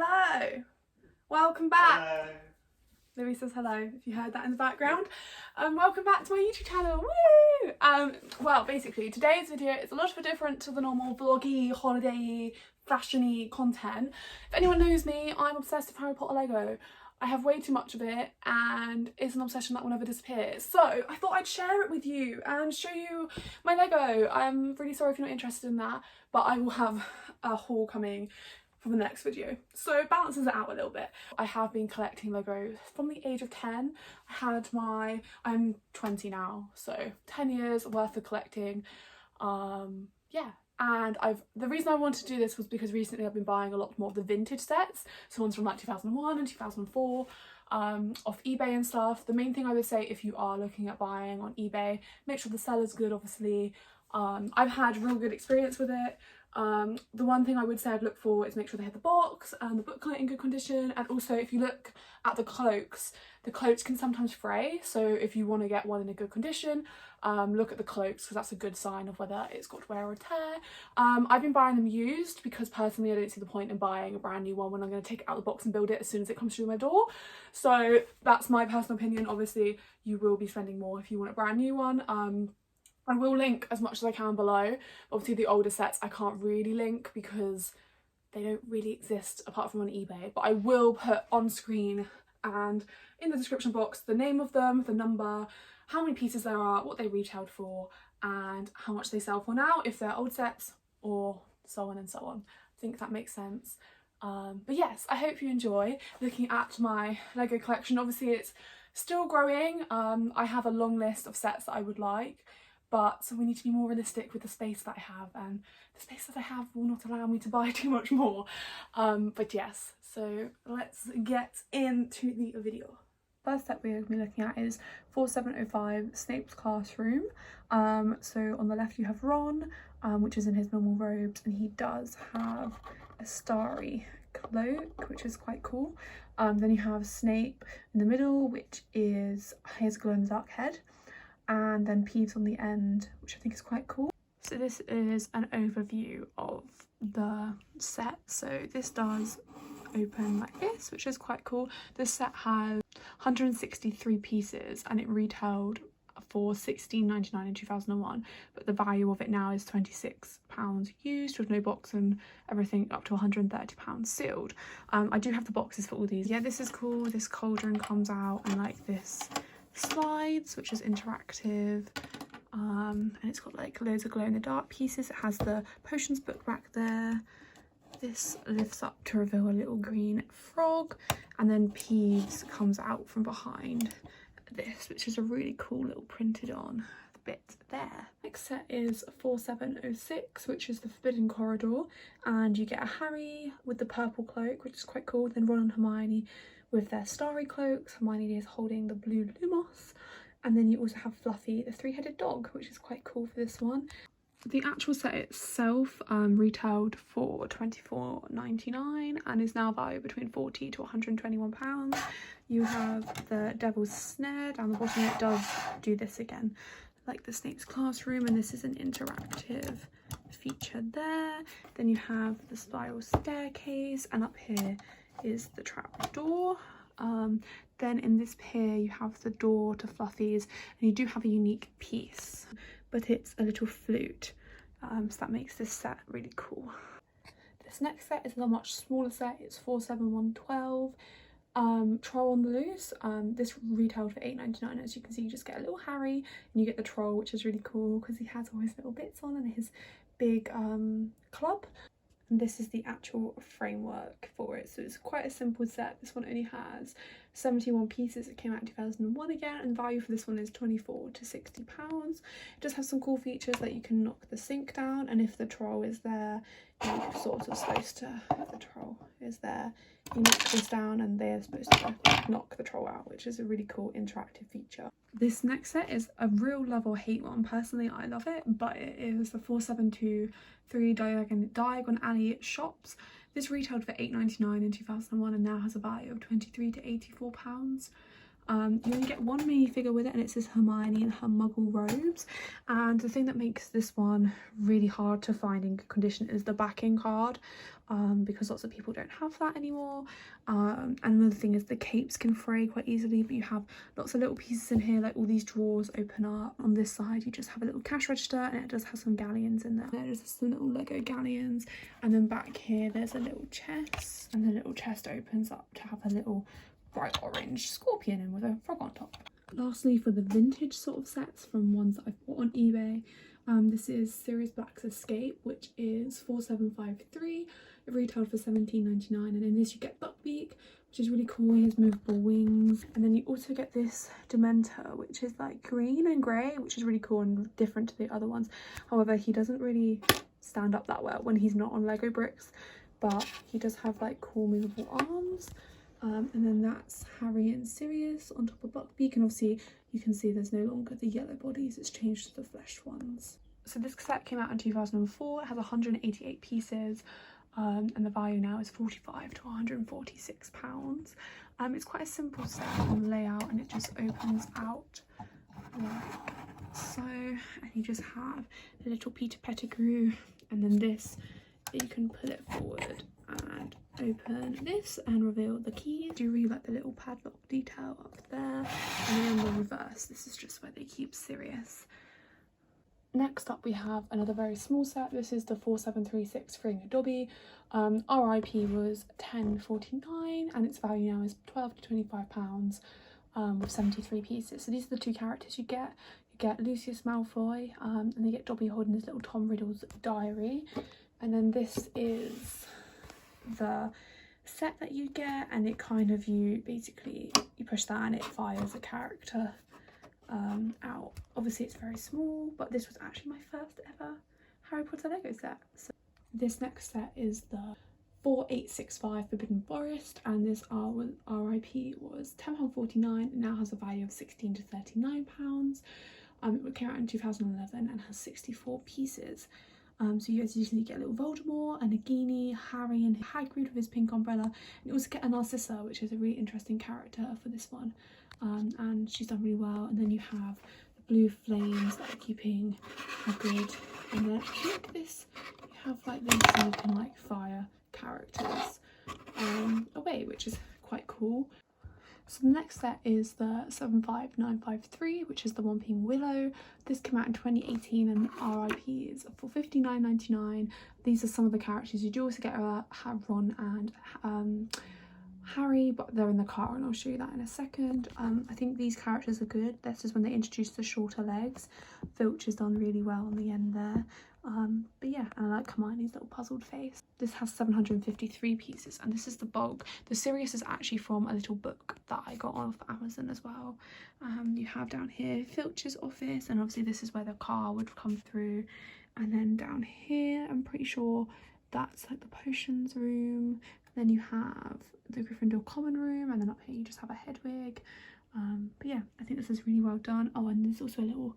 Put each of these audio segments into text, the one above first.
Hello, welcome back. Hello. Louis says hello if you heard that in the background. Welcome back to my YouTube channel. Woo! Well, basically today's video is a little bit different to the normal vloggy, holiday, fashiony content. If anyone knows me, I'm obsessed with Harry Potter Lego. I have way too much of it and it's an obsession that will never disappear. So I thought I'd share it with you and show you my Lego. I'm really sorry if you're not interested in that, but I will have a haul coming for the next video, so it balances it out a little bit. I have been collecting Lego from the age of 10. I'm 20 now, so 10 years worth of collecting. Yeah, and the reason I wanted to do this was because recently I've been buying a lot more of the vintage sets, so ones from like 2001 and 2004 off eBay and stuff. The main thing I would say, if you are looking at buying on eBay, make sure the seller's good, obviously. I've had real good experience with it. The one thing I would say I'd look for is make sure they have the box and the booklet in good condition, and also if you look at the cloaks can sometimes fray, so if you want to get one in a good condition, look at the cloaks because that's a good sign of whether it's got wear or tear. I've been buying them used because personally I don't see the point in buying a brand new one when I'm going to take it out of the box and build it as soon as it comes through my door. So that's my personal opinion. Obviously you will be spending more if you want a brand new one. I will link as much as I can below. Obviously the older sets I can't really link because they don't really exist apart from on eBay, but I will put on screen and in the description box the name of them, the number, how many pieces there are, what they retailed for, and how much they sell for now, if they're old sets, or so on and so on. I think that makes sense. But yes, I hope you enjoy looking at my Lego collection. Obviously it's still growing. I have a long list of sets that I would like, but so we need to be more realistic with the space that I have, and the space that I have will not allow me to buy too much more. But yes, so let's get into the video. First set we're going to be looking at is 4705 Snape's Classroom. So on the left you have Ron, which is in his normal robes, and he does have a starry cloak, which is quite cool. Then you have Snape in the middle, which is his glow-in-the-dark head, and then Peeves on the end, which I think is quite cool. So this is an overview of the set. So this does open like this, which is quite cool. This set has 163 pieces and it retailed for £16.99 in 2001, but the value of it now is £26 used with no box and everything up to £130 sealed. I do have the boxes for all these. Yeah, this is cool. This cauldron comes out and like this slides, which is interactive, and it's got like loads of glow-in-the-dark pieces. It has the potions book back there. This lifts up to reveal a little green frog, and then Peeves comes out from behind this, which is a really cool little printed on bit there. Next set is 4706, which is the Forbidden Corridor, and you get a Harry with the purple cloak, which is quite cool, then Ron and Hermione with their starry cloaks. Hermione is holding the blue Lumos, and then you also have Fluffy the three-headed dog, which is quite cool for this one. The actual set itself retailed for £24.99 and is now valued between £40 to £121. You have the Devil's Snare down the bottom. It does do this again, like the Snape's Classroom, and this is an interactive feature there. Then you have the spiral staircase, and up here is the trap door. Then in this pier you have the door to Fluffy's, and you do have a unique piece, but it's a little flute, so that makes this set really cool. This next set is a much smaller set. It's 47112 Troll on the Loose. This retailed for £8.99. As you can see, you just get a little Harry and you get the troll, which is really cool because he has all his little bits on and his big club. And this is the actual framework for it, so it's quite a simple set. This one only has 71 pieces. It came out in 2001 again, and the value for this one is £24 to £60. It does have some cool features, like you can knock the sink down, and if the troll is there, you're sort of supposed to, if the troll is there, you knock this down and they're supposed to knock the troll out, which is a really cool interactive feature. This next set is a real love or hate one. Personally, I love it, but it is the 4723 Diagon Alley shops. This retailed for £8.99 in 2001 and now has a value of £23 to £84. You only get one minifigure with it, and it says Hermione in her muggle robes. And the thing that makes this one really hard to find in good condition is the backing card, because lots of people don't have that anymore. And another thing is the capes can fray quite easily, but you have lots of little pieces in here, like all these drawers open up. On this side you just have a little cash register, and it does have some galleons in there. There's some little Lego galleons, and then back here there's a little chest, and the little chest opens up to have a little bright orange scorpion in with a frog on top. Lastly, for the vintage sort of sets from ones that I've bought on eBay, this is Siruis Black's Escape, which is 4753. It retailed for 17.99, and in this you get Buckbeak, which is really cool. He has movable wings, and then you also get this Dementor, which is like green and grey, which is really cool and different to the other ones. However, he doesn't really stand up that well when he's not on Lego bricks, but he does have like cool movable arms. And then that's Harry and Sirius on top of Buckbeak, and obviously you can see there's no longer the yellow bodies, it's changed to the fleshed ones. So this set came out in 2004, it has 188 pieces, and the value now is £45 to £146. It's quite a simple set on the layout, and it just opens out like so, and you just have a little Peter Pettigrew, and then this, you can pull it forward and open this and reveal the keys. I do really like the little padlock detail up there, and then on the reverse, this is just where they keep Sirius. Next up we have another very small set. This is the 4736 Freeing of Dobby. RIP was £10.49, and its value now is £12 to £25, with 73 pieces. So these are the two characters you get. You get Lucius Malfoy, and you get Dobby holding his little Tom Riddle's diary. And then this is the set that you get, and it kind of, you push that and it fires a character out. Obviously it's very small, but this was actually my first ever Harry Potter Lego set. So this next set is the 4865 Forbidden Forest, and this RIP was £10.49, and now has a value of £16 to £39. It came out in 2011 and has 64 pieces. So you guys usually get a little Voldemort, a Nagini, Harry and Hagrid with his pink umbrella, and you also get a Narcissa, which is a really interesting character for this one, and she's done really well. And then you have the blue flames that are keeping Hagrid, and then I think this, you have like this, and you can like fire characters away, which is quite cool. So the next set is the 75953, which is the One Ping Willow. This came out in 2018, and RIP is for £59.99. These are some of the characters. You do also get Ron and Harry, but they're in the car, and I'll show you that in a second. I think these characters are good. This is when they introduced the shorter legs. Filch has done really well on the end there. But yeah, and I like Hermione's little puzzled face. This has 753 pieces, and this is the bulk. The Sirius is actually from a little book that I got off Amazon as well. You have down here Filch's office, and obviously this is where the car would come through. And then down here, I'm pretty sure that's like the potions room. Then you have the Gryffindor common room, and then up here you just have a Hedwig. But yeah, I think this is really well done. Oh, and there's also a little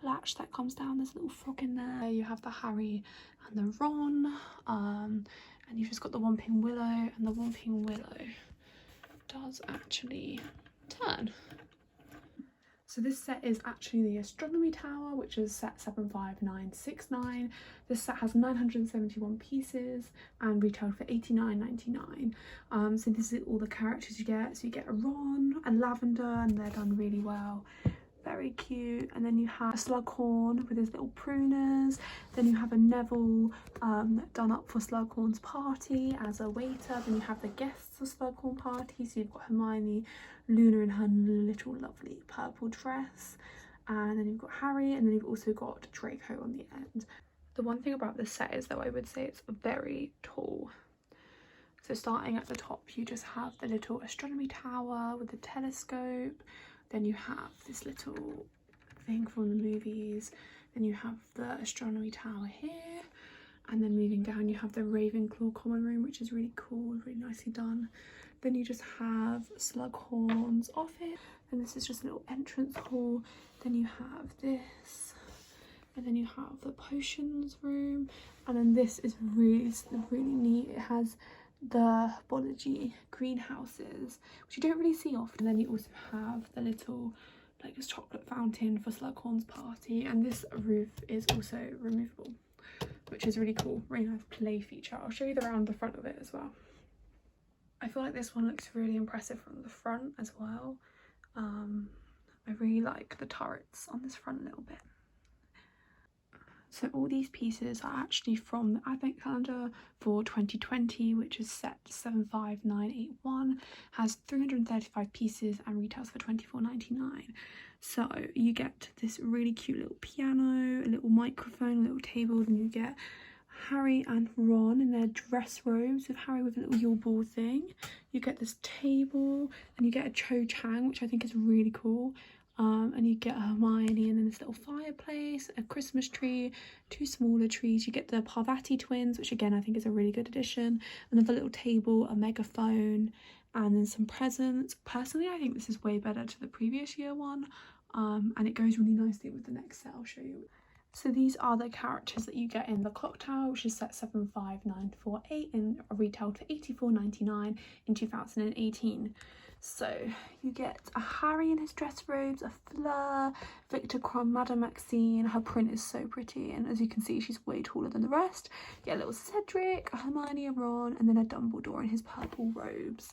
latch that comes down. There's a little frog in there. You have the Harry and the Ron, and you've just got the One Ping Willow, and the One Ping Willow does actually turn. So this set is actually the Astronomy Tower, which is set 75969. This set has 971 pieces and retailed for £89.99. So this is all the characters you get. So you get a Ron and Lavender, and they're done really well. Very cute. And then you have a Slughorn with his little pruners. Then you have a Neville done up for Slughorn's party as a waiter. Then you have the guests of Slughorn party. So you've got Hermione, Luna in her little lovely purple dress. And then you've got Harry, and then you've also got Draco on the end. The one thing about this set is, though, I would say it's very tall. So starting at the top, you just have the little astronomy tower with the telescope. Then you have this little thing from the movies. Then you have the astronomy tower here. And then moving down, you have the Ravenclaw common room, which is really cool, really nicely done. Then you just have Slughorn's office. And this is just a little entrance hall. Then you have this. And then you have the potions room. And then this is really, really neat. It has the herbology greenhouses, which you don't really see often. And then you also have the little like this chocolate fountain for Slughorn's party, and this roof is also removable, which is really cool. Really nice play feature. I'll show you around the front of it as well. I feel like this one looks really impressive from the front as well. I really like the turrets on this front little bit. So all these pieces are actually from the advent calendar for 2020, which is set 75981, has 335 pieces and retails for £24.99. So you get this really cute little piano, a little microphone, a little table, then you get Harry and Ron in their dress robes with Harry with a little Yule ball thing. You get this table and you get a Cho Chang, which I think is really cool. And you get Hermione and then this little fireplace, a Christmas tree, 2 smaller trees. You get the Parvati twins, which again I think is a really good addition. Another little table, a megaphone, and then some presents. Personally, I think this is way better to the previous year one, and it goes really nicely with the next set I'll show you. So these are the characters that you get in the clock tower, which is set 75948 and retailed for £84.99 in 2018. So you get a Harry in his dress robes, a Fleur, Victor Crumb, Madame Maxine. Her print is so pretty, and as you can see, she's way taller than the rest. You get a little Cedric, a Hermione and Ron, and then a Dumbledore in his purple robes.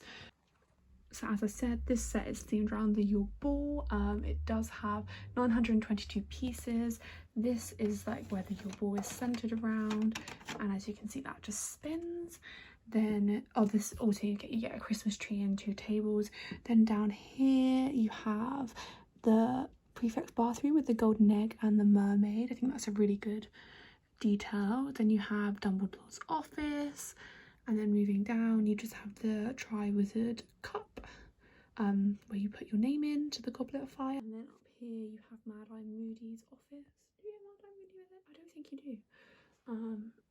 So as I said, this set is themed around the Yule Ball. It does have 922 pieces. This is like where the Yule Ball is centered around, and as you can see, that just spins. Then this also you get a Christmas tree and 2 tables. Then down here you have the prefect's bathroom with the golden egg and the mermaid. I think that's a really good detail. Then you have Dumbledore's office, and then moving down you just have the Triwizard Cup, where you put your name into the Goblet of Fire. And then up here you have Mad Eye Moody's office. Do you have Mad Eye Moody with it? I don't think you do.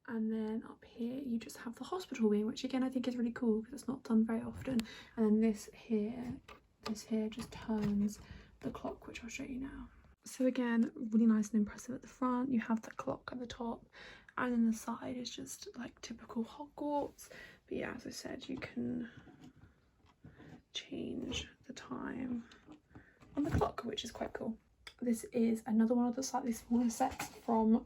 And then up here you just have the hospital wing, which again I think is really cool because it's not done very often. And then this here just turns the clock, which I'll show you now. So again, really nice and impressive at the front. You have the clock at the top, and then the side is just like typical Hogwarts. But yeah, as I said, you can change the time on the clock, which is quite cool. This is another one of the slightly smaller sets from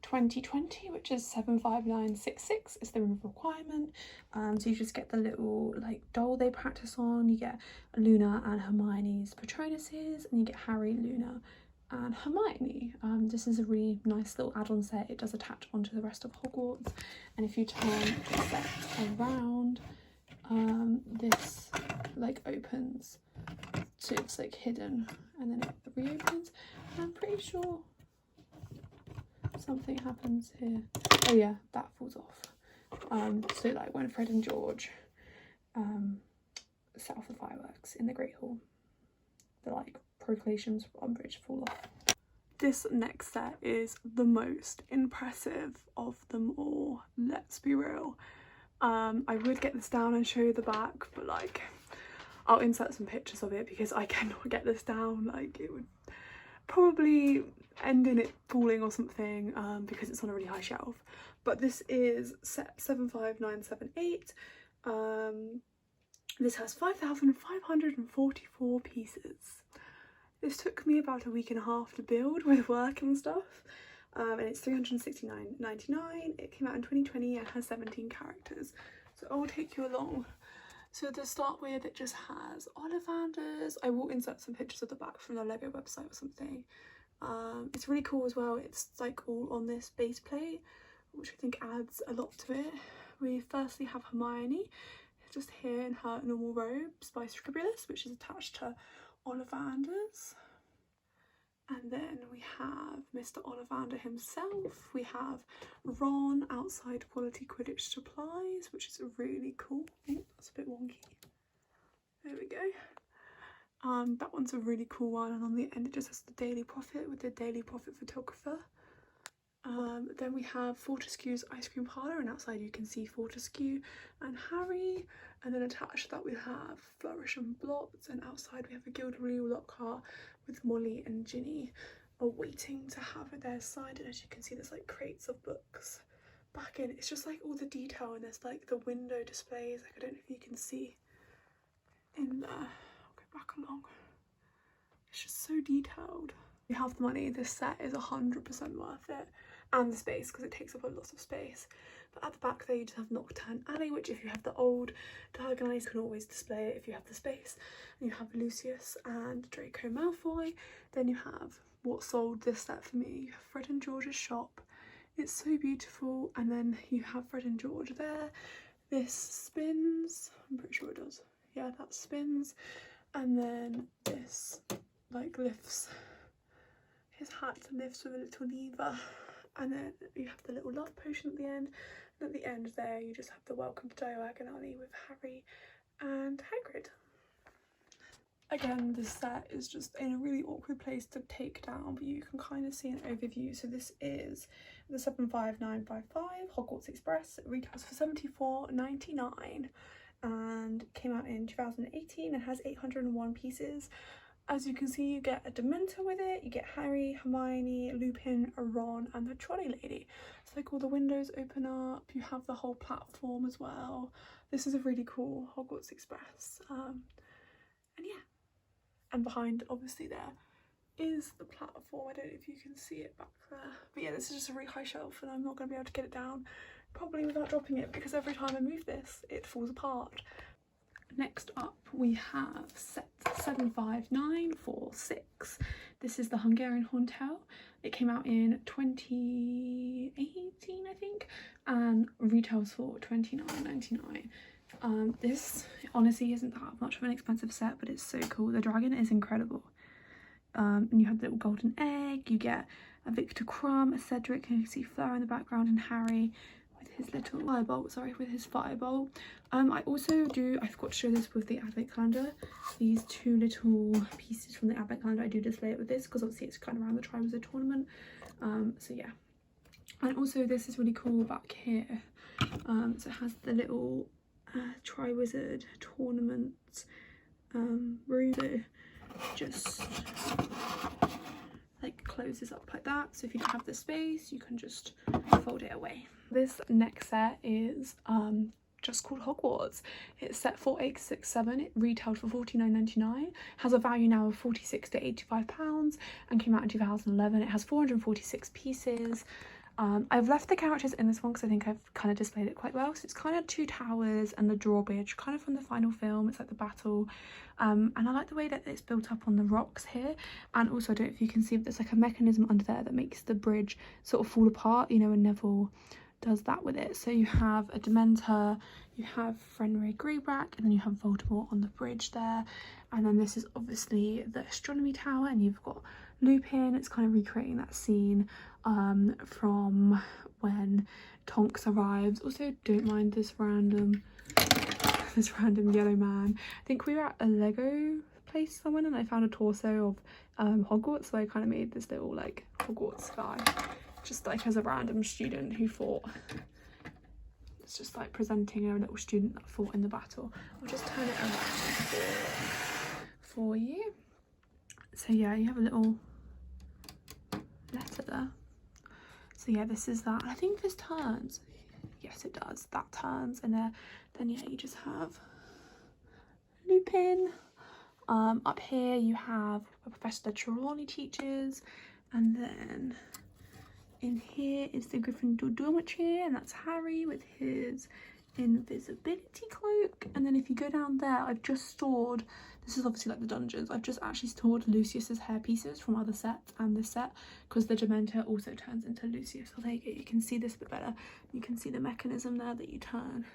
2020, which is 75966 is the removal requirement. So you just get the little like doll they practice on. You get Luna and Hermione's Patronuses, and you get Harry, Luna and Hermione. This is a really nice little add-on set. It does attach onto the rest of Hogwarts, and if you turn the set around, this like opens, so it's like hidden and then it reopens. I'm pretty sure something happens here. Oh yeah, that falls off. So like when Fred and George set off the fireworks in the Great Hall, the like proclamations on bridge fall off. This next set is the most impressive of them all, let's be real. I would get this down and show you the back, but like I'll insert some pictures of it because I cannot get this down. Like it would probably end in it falling or something, because it's on a really high shelf. But this is set 75978. This has 5,544 pieces. This took me about a week and a half to build with work and stuff, and it's £369.99. It came out in 2020 and has 17 characters, so I'll take you along. So to start with, it just has Ollivanders. I will insert some pictures of the back from the Lego website or something. It's really cool as well. It's like all on this base plate, which I think adds a lot to it. We firstly have Hermione just here in her normal robes by Scribulus, which is attached to Ollivanders. And then we have Mr. Ollivander himself. We have Ron outside Quality Quidditch Supplies, which is really cool. Oh, that's a bit wonky. There we go. That one's a really cool one, and on the end it just has the Daily Prophet with the Daily Prophet photographer. Then we have Fortescue's Ice Cream Parlour, and outside you can see Fortescue and Harry. And then attached to that we have Flourish and Blot, and outside we have a Gilderoy Lockhart with Molly and Ginny awaiting to have their side. And as you can see, there's like crates of books back in, it's just like all the detail, and there's like the window displays, like I don't know if you can see in there. I'll go back along. It's just so detailed. If you have the money, this set is 100% worth it, and the space, because it takes up a lot of space. But at the back there you just have Nocturne Alley, which if you have the old Diagon Alley, you can always display it if you have the space. And you have Lucius and Draco Malfoy. Then you have what sold this set for me. You have Fred and George's shop. It's so beautiful. And then you have Fred and George there. This spins. I'm pretty sure it does. Yeah, that spins. And then this like lifts. His hat lifts with a little lever. And then you have the little love potion at the end. And at the end there you just have the welcome to Diagon Alley with Harry and Hagrid. Again, this set is just in a really awkward place to take down, but you can kind of see an overview. So this is the 75955 Hogwarts Express. It retails for $74.99 and came out in 2018 and has 801 pieces. As you can see, you get a Dementor with it, you get Harry, Hermione, Lupin, Ron and the Trolley Lady. So like all the windows open up, you have the whole platform as well. This is a really cool Hogwarts Express. And yeah. And behind, obviously, there is the platform. I don't know if you can see it back there. But yeah, this is just a really high shelf and I'm not going to be able to get it down, probably without dropping it, because every time I move this, it falls apart. Next up, we have set 75946. This is the Hungarian Horntail. It came out in 2018, I think, and retails for $29.99. This honestly isn't that much of an expensive set, but it's so cool. The dragon is incredible. And you have the little golden egg, you get a Victor Crumb, a Cedric, and you can see Fleur in the background, and Harry with his little firebolt, with his firebolt. I also do, I forgot to show this with the advent calendar, these two little pieces from the advent calendar. I do display it with this because obviously it's kind of around the Triwizard tournament. So yeah. And also this is really cool back here. So it has the little Triwizard tournament room. So just like closes up like that, so if you don't have the space you can just fold it away. This next set is just called Hogwarts. It's set 4867. It retailed for $49.99, has a value now of £46 to £85 and came out in 2011. It has 446 pieces. I've left the characters in this one because I think I've kind of displayed it quite well. So it's kind of two towers and the drawbridge, kind of from the final film. It's like the battle. And I like the way that it's built up on the rocks here. And also, I don't know if you can see, but there's like a mechanism under there that makes the bridge sort of fall apart, you know, and Neville does that with it. So you have a Dementor, you have Fenrir Greyback, and then you have Voldemort on the bridge there. And then this is obviously the astronomy tower, and you've got Lupin. It's kind of recreating that scene from when Tonks arrives. Also, don't mind this random yellow man. I think we were at a Lego place somewhere and I found a torso of Hogwarts, so I kind of made this little like Hogwarts guy, just like as a random student who fought. It's just like presenting a little student that fought in the battle. I'll just turn it around for you. So yeah, you have a little letter there. So yeah, this is that. I think this turns. Yes, it does. That turns, and then yeah, you just have Lupin. Up here you have a Professor Trelawney teaches, and then in here is the Gryffindor dormitory, and that's Harry with his invisibility cloak. And then if you go down there, I've just stored, this is obviously like the dungeons, I've just actually stored Lucius's hair pieces from other sets and this set, because the Dementor also turns into Lucius. So there you go, you can see this a bit better. You can see the mechanism there that you turn.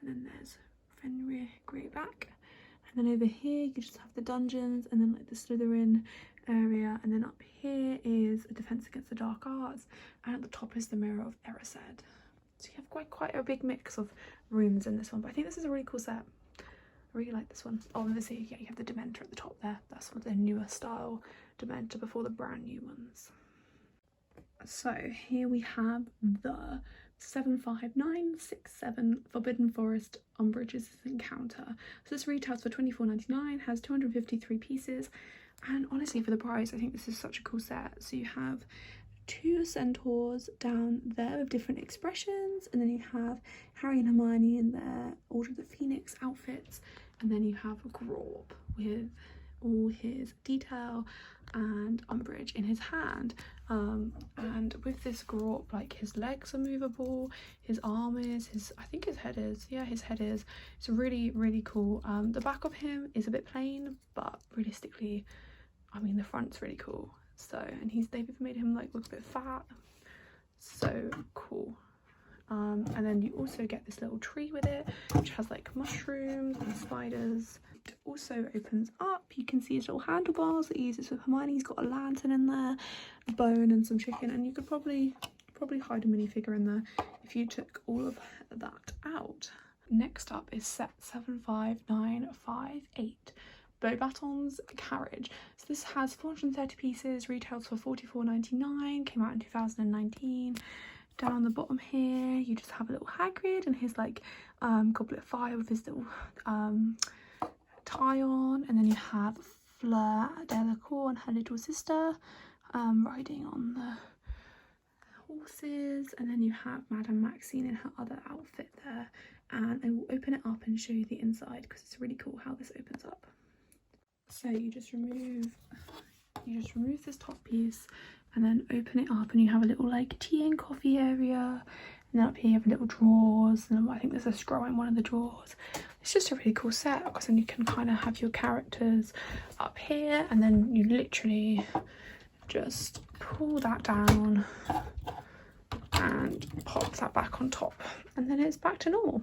And then there's Fenrir Greyback. And then over here you just have the dungeons, and then like the Slytherin area, and then up here is a defense against the dark arts, and at the top is the Mirror of Erised. So you have quite a big mix of rooms in this one, but I think this is a really cool set. I really like this one. Oh, obviously, yeah, you have the Dementor at the top there. That's one of the newer style Dementor before the brand new ones. So here we have the 75967 Forbidden Forest Umbridge's Encounter. So this retails for $24.99, has 253 pieces, and honestly for the price I think this is such a cool set. So you have two centaurs down there with different expressions, and then you have Harry and Hermione in their Order of the Phoenix outfits, and then you have Grob with all his detail and Umbridge in his hand. And with this Grob, like, his legs are movable, his arm is, I think his head is, yeah, his head is. It's really, really cool. The back of him is a bit plain, but realistically, I mean, the front's really cool. So, and they've even made him like look a bit fat. So cool. And then you also get this little tree with it, which has like mushrooms and spiders. It also opens up. You can see his little handlebars that he uses with Hermione. He's got a lantern in there, a bone and some chicken, and you could probably hide a minifigure in there if you took all of that out. Next up is set 75958. Beauxbaton's Carriage. So this has 430 pieces, retails for £44.99, came out in 2019. Down the bottom here you just have a little Hagrid and his like goblet of fire with his little tie on, and then you have Fleur Delacour and her little sister riding on the horses, and then you have Madame Maxine in her other outfit there. And I will open it up and show you the inside because it's really cool how this opens up. So you just remove this top piece and then open it up, and you have a little like tea and coffee area, and then up here you have little drawers, and I think there's a scroll in one of the drawers. It's just a really cool set because then you can kind of have your characters up here, and then you literally just pull that down and pop that back on top, and then it's back to normal.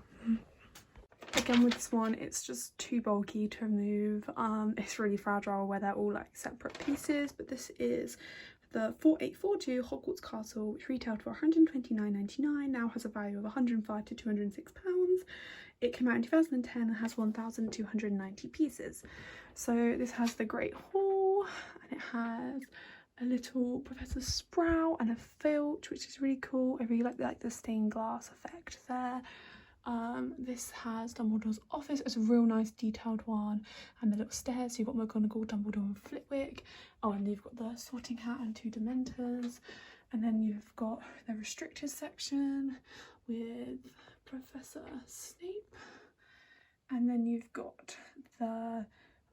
Again, with this one, it's just too bulky to remove. It's really fragile where they're all like separate pieces, but this is the 4842 Hogwarts Castle, which retailed for £129.99, now has a value of £105 to £206. It came out in 2010 and has 1,290 pieces. So this has the Great Hall, and it has a little Professor Sprout and a Filch, which is really cool. I really like the stained glass effect there. This has Dumbledore's office. It's a real nice detailed one, and the little stairs. So you've got McGonagall, Dumbledore and Flitwick. Oh, and you've got the Sorting Hat and two Dementors, and then you've got the restricted section with Professor Snape, and then you've got the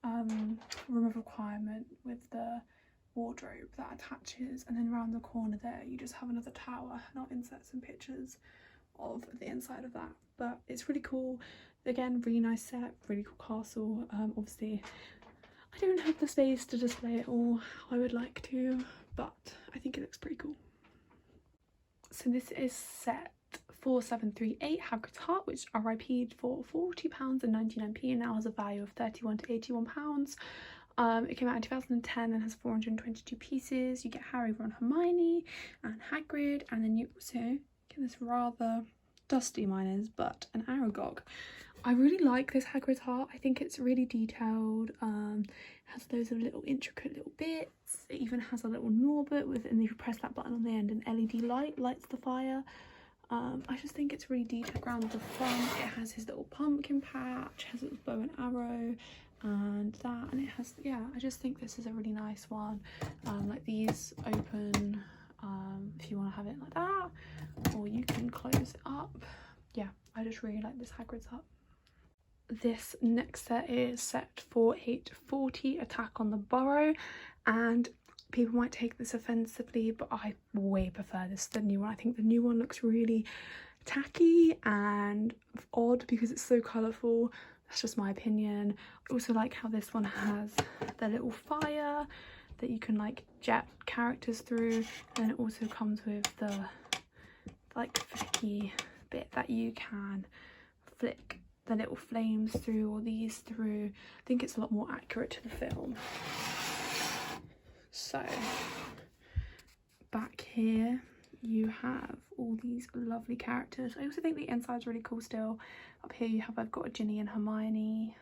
room of requirement with the wardrobe that attaches, and then around the corner there you just have another tower, and I'll insert some pictures of the inside of that. But it's really cool. Again, really nice set, really cool castle. Obviously I don't have the space to display it all how I would like to, but I think it looks pretty cool. So this is set 4738 Hagrids Hut, which RIP'd for £40.99 and now has a value of £31 to £81. It came out in 2010 and has 422 pieces. You get Harry, Ron, Hermione and Hagrid, and then you also get this rather dusty, mine is, but an Aragog. I really like this Hagrid's Hut. I think it's really detailed. It has loads of little intricate little bits. It even has a little Norbert with, and if you press that button on the end, an LED light lights the fire. I just think it's really detailed around the front. It has his little pumpkin patch, has its bow and arrow and that, and it has, yeah, I just think this is a really nice one. Like these open if you want to have it like that, or you can close it up. Yeah, I just really like this Hagrid's Hut. This next set is set 4840 Attack on the Burrow, and people might take this offensively, but I way prefer this to the new one. I think the new one looks really tacky and odd because it's so colourful. That's just my opinion. I also like how this one has the little fire that you can like jet characters through, and it also comes with the like flicky bit that you can flick the little flames through, or these through. I think it's a lot more accurate to the film. So back here you have all these lovely characters. I also think the inside's really cool still. Up here you have, I've got a Ginny and Hermione.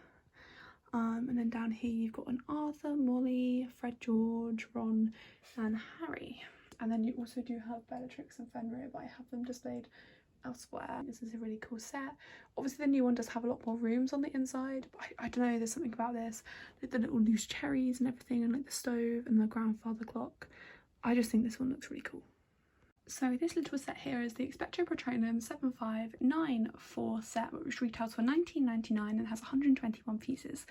And then down here you've got an Arthur, Molly, Fred, George, Ron and Harry. And then you also do have Bellatrix and Fenrir, but I have them displayed elsewhere. This is a really cool set. Obviously the new one does have a lot more rooms on the inside, but I don't know, there's something about this, like the little loose cherries and everything, and like the stove and the grandfather clock. I just think this one looks really cool. So this little set here is the Expecto Patronum 7594 set, which retails for £19.99 and has 121 pieces.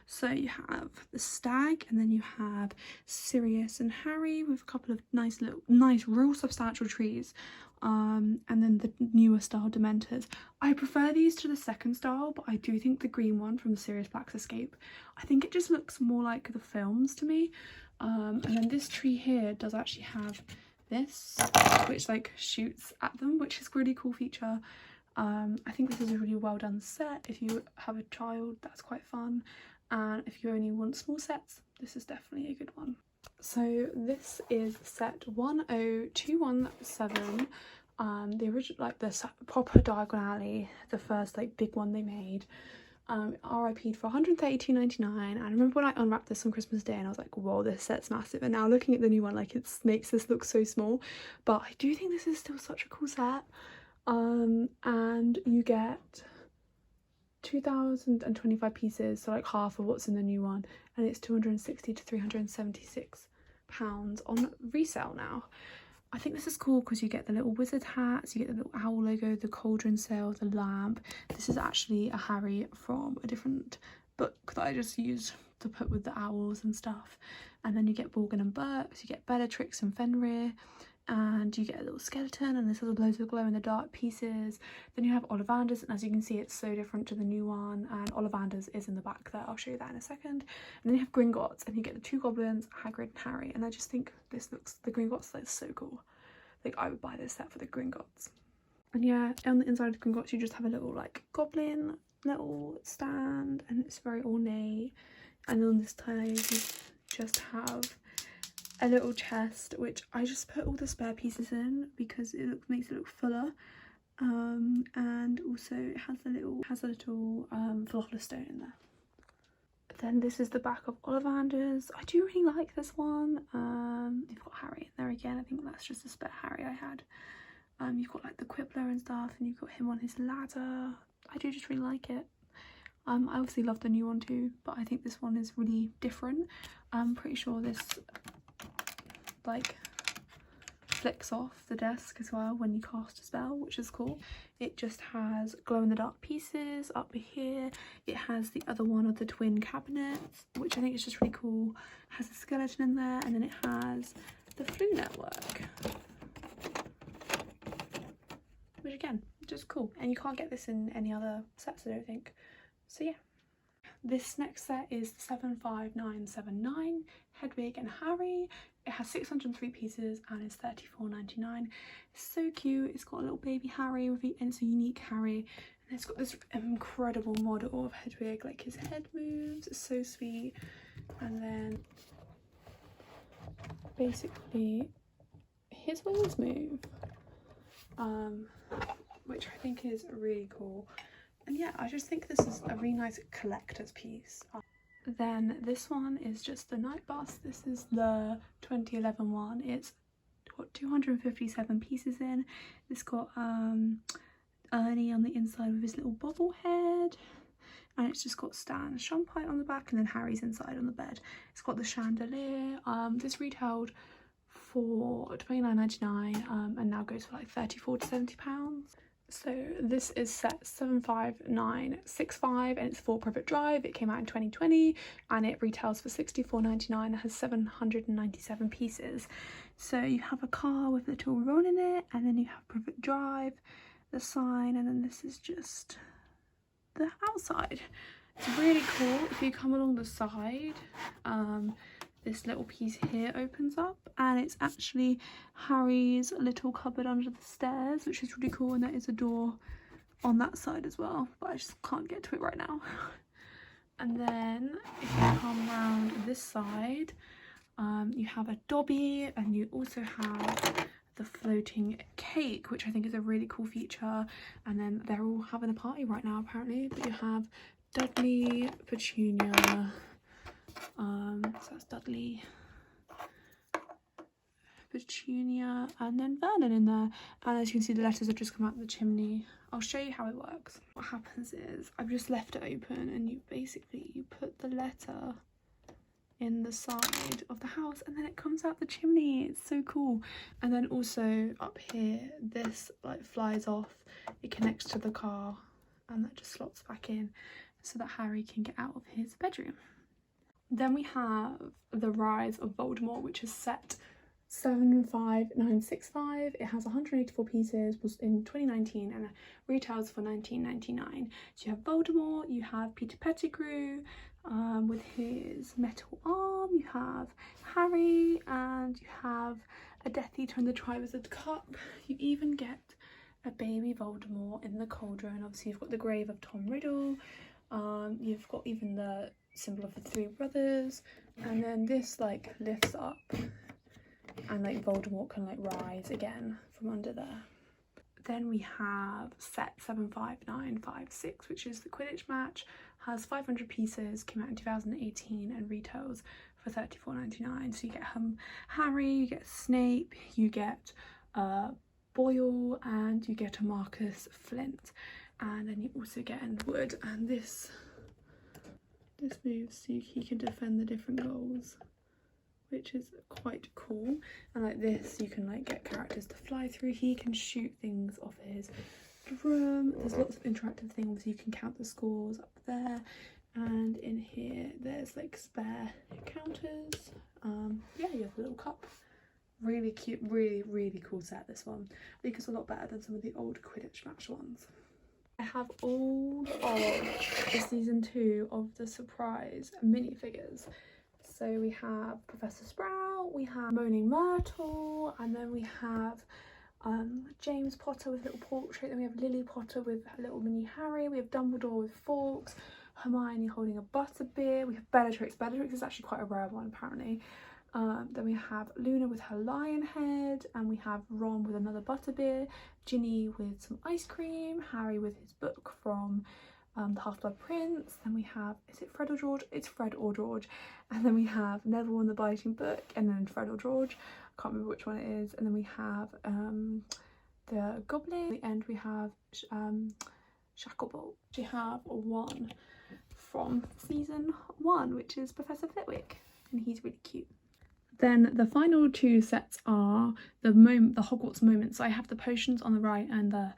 So you have the stag, and then you have Siruis and Harry with a couple of nice real substantial trees, and then the newer style Dementors. I prefer these to the second style, but I do think the green one from the Sirius Black's Escape, I think it just looks more like the films to me. And then this tree here does actually have this, which like shoots at them, which is a really cool feature. I think this is a really well done set. If you have a child, that's quite fun, and if you only want small sets, this is definitely a good one. So this is set 10217, the original, like the proper Diagon Alley, the first like big one they made. RIP'd for £132.99, and I remember when I unwrapped this on Christmas Day and I was like, whoa, this set's massive. And now looking at the new one, like, it makes this look so small, but I do think this is still such a cool set. And you get 2,025 pieces, so like half of what's in the new one, and it's £260 to £376 on resale now. I think this is cool because you get the little wizard hats, you get the little owl logo, the cauldron sail, the lamp. This is actually a Harry from a different book that I just used to put with the owls and stuff. And then you get Borgin and Burks, you get Bellatrix and Fenrir, and you get a little skeleton, and this has loads of glow-in-the-dark pieces. Then you have Ollivander's, and as you can see, it's so different to the new one, and Ollivander's is in the back there. I'll show you that in a second. And then you have Gringotts, and you get the two goblins, Hagrid and Harry, and I just think this looks, the Gringotts, like, so cool. Like, I would buy this set for the Gringotts. And yeah, on the inside of the Gringotts, you just have a little, like, goblin little stand, and it's very ornate. And on this side, you just have a little chest, which I just put all the spare pieces in because it makes it look fuller, and also it has a little philosopher's stone in there. Then this is the back of Ollivander's. I do really like this one. You've got Harry in there again. I think that's just a spare Harry I had. You've got like the Quibbler and stuff, and you've got him on his ladder. I do just really like it. I obviously love the new one too, but I think this one is really different. I'm pretty sure this like flicks off the desk as well when you cast a spell, which is cool. It just has glow-in-the-dark pieces up here. It has the other one of the twin cabinets, which I think is just really cool. It has a skeleton in there, and then it has the Flu Network, which again, just cool. And you can't get this in any other sets, I don't think. So yeah. This next set is 75979, Hedwig and Harry. It has 603 pieces and it's £34.99. It's so cute. It's got a little baby Harry with it, and it's a unique Harry. And it's got this incredible model of Hedwig, like his head moves. It's so sweet. And then basically his wings move, which I think is really cool. And yeah, I just think this is a really nice collector's piece. Then this one is just the night bus. This is the 2011 one. It's got 257 pieces in. It's got Ernie on the inside with his little bobblehead, and it's just got Stan Shumpite on the back, and then Harry's inside on the bed. It's got the chandelier. This retailed for £29.99 and now goes for like £34 to £70. So this is set 75965 and it's 4 Privet Drive. It came out in 2020 and it retails for £64.99 and has 797 pieces. So you have a car with a little Ron in it, and then you have Privet Drive, the sign, and then this is just the outside. It's really cool. If you come along the side, this little piece here opens up, and it's actually Harry's little cupboard under the stairs, which is really cool, and there is a door on that side as well, but I just can't get to it right now. And then if you come around this side, you have a Dobby, and you also have the floating cake, which I think is a really cool feature. And then they're all having a party right now apparently, but you have Dudley, Petunia, so that's Dudley, Petunia, and then Vernon in there. And as you can see, the letters have just come out of the chimney. I'll show you how it works. What happens is I've just left it open, and you put the letter in the side of the house, and then it comes out the chimney. It's so cool. And then also up here, this like flies off, it connects to the car, and that just slots back in so that Harry can get out of his bedroom. Then we have The Rise of Voldemort, which is set 75965. It has 184 pieces, was in 2019, and retails for $19.99. So you have Voldemort, you have Peter Pettigrew with his metal arm, you have Harry, and you have a Death Eater and the Triwizard Cup. You even get a baby Voldemort in the cauldron. Obviously you've got the grave of Tom Riddle, you've got even the symbol of the three brothers, and then this like lifts up and like Voldemort can like rise again from under there. Then we have set 75956, which is the Quidditch match, has 500 pieces, came out in 2018 and retails for $34.99. So you get Harry, you get Snape, you get Boyle, and you get a Marcus Flint, and then you also get Wood, and this moves so he can defend the different goals, which is quite cool. And like this, you can like get characters to fly through. He can shoot things off his drum. There's lots of interactive things. You can count the scores up there, and in here there's like spare counters. Yeah, you have a little cup. Really cute, really cool set, this one. I think it's a lot better than some of the old Quidditch match ones. I have all of the season 2 of the surprise minifigures. So we have Professor Sprout, we have Moaning Myrtle, and then we have James Potter with a little portrait, then we have Lily Potter with a little mini Harry, we have Dumbledore with Fawkes, Hermione holding a butterbeer, we have Bellatrix. Bellatrix is actually quite a rare one apparently. Then we have Luna with her lion head, and we have Ron with another butterbeer, Ginny with some ice cream, Harry with his book from the Half-Blood Prince. Then we have, is it Fred or George? It's Fred or George. And then we have Neville and the Biting Book, and then Fred or George. I can't remember which one it is. And then we have the Goblin. At the end we have Shacklebolt. We have one from season 1, which is Professor Flitwick, and he's really cute. Then the final 2 sets are the Hogwarts moments. So I have the potions on the right and the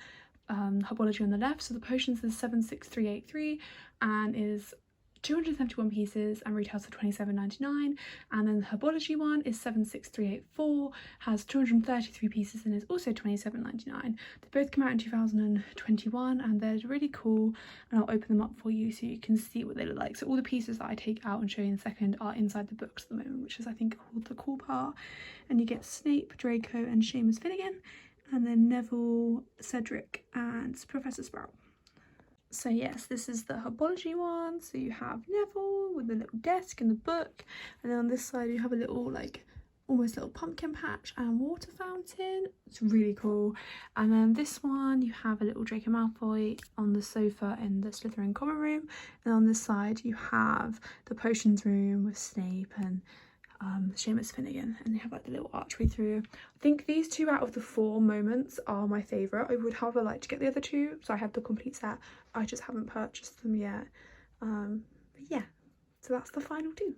Herbology on the left. So the potions is 76383 and is 271 pieces and retails for $27.99, and then the Herbology one is 76384, has 233 pieces and is also $27.99. They both came out in 2021 and they're really cool, and I'll open them up for you so you can see what they look like. So all the pieces that I take out and show you in a second are inside the books at the moment, which is I think the cool part. And you get Snape, Draco and Seamus Finnegan, and then Neville, Cedric and Professor Sprout. So yes, this is the Herbology one. So you have Neville with a little desk and the book, and then on this side you have a little like almost little pumpkin patch and water fountain. It's really cool. And then this one you have a little Draco Malfoy on the sofa in the Slytherin common room, and on this side you have the potions room with Snape and Seamus Finnegan, and they have like the little archway through. I think these 2 out of the 4 moments are my favourite. I would however like to get the other 2, so I have the complete set. I just haven't purchased them yet. But yeah, so that's the final 2.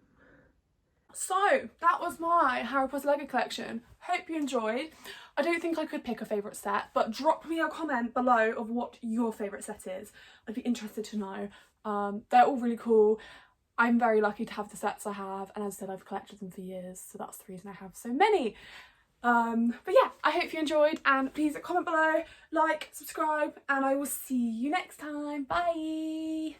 So that was my Harry Potter Lego collection. Hope you enjoyed. I don't think I could pick a favourite set, but drop me a comment below of what your favourite set is. I'd be interested to know. They're all really cool. I'm very lucky to have the sets I have, and as I said, I've collected them for years, so that's the reason I have so many. But yeah, I hope you enjoyed, and please comment below, like, subscribe, and I will see you next time. Bye!